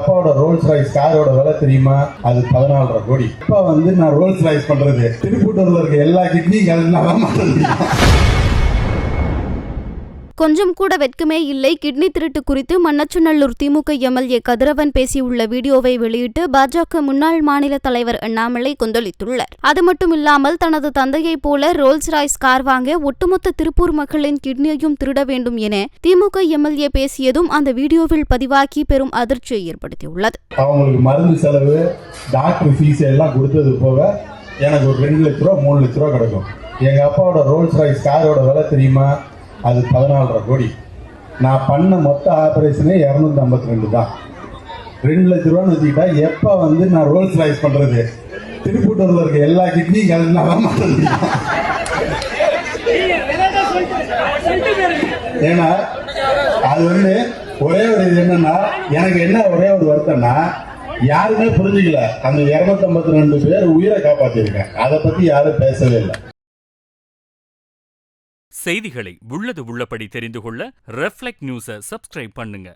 அப்பாவோட Rolls Royce காரோட விலை தெரியுமா? அது 14.5 கோடி. இப்ப நான் ரோல்ஸ் ராய்ஸ் பண்றது திருப்பூட்டூர்ல இருக்க எல்லா கிட்னியும் கலந்து கொஞ்சம் கூட வெட்கமே இல்லை. கிட்னி திருட்டு குறித்து மண்ணச்சநல்லூர் திமுக எம்எல்ஏ கதிரவன் பேசியுள்ள வீடியோவை வெளியிட்டு பாஜக முன்னாள் மாநில தலைவர் அண்ணாமலை கொந்தளித்துள்ளார். அது மட்டுமில்லாமல் தனது தந்தையைப் போல ரோல்ஸ் ராய்ஸ் கார் வாங்க ஒட்டுமொத்த திருப்பூர் மக்களின் கிட்னியையும் திருட வேண்டும் என திமுக எம்எல்ஏ பேசியதும் அந்த வீடியோவில் பதிவாகி பெரும் அதிர்ச்சியை ஏற்படுத்தியுள்ளது. அவங்களுக்கு மருந்து செலவு, டாக்டர் ஃபீஸ் எல்லாம் கொடுத்தது போக எனக்கு ஒரு 2 லட்ச ரூபா 3 லட்ச ரூபா கிடைக்கும். எங்க அப்பாவோட ரோல்ஸ் ராய்ஸ் காரோட விலை தெரியுமா? அது 14.5 கோடி. நான் பண்ண மொத்த ஆபரேஷனே 252 தான். 2 லட்ச ரூபான்னு வச்சுக்கிட்டா எப்ப நான் ரோல்ஸ் ராய்ஸ் பண்றது திருப்பூட்டூர்ல இருக்க எல்லா கிட்னியும் கலந்து ஏன்னா அது ஒரே ஒரு இது என்னன்னா, எனக்கு என்ன ஒரே ஒரு வருத்தம்னா, யாருமே புரிஞ்சுக்கல. அந்த 252 பேர் உயிரை காப்பாத்திருக்கேன். அதை பத்தி யாரும் பேசவே இல்லை. செய்திகளை உள்ளது உள்ளபடி தெரிந்து கொள்ள ரெஃப்ளெக்ட் நியூஸை சப்ஸ்கிரைப் பண்ணுங்க.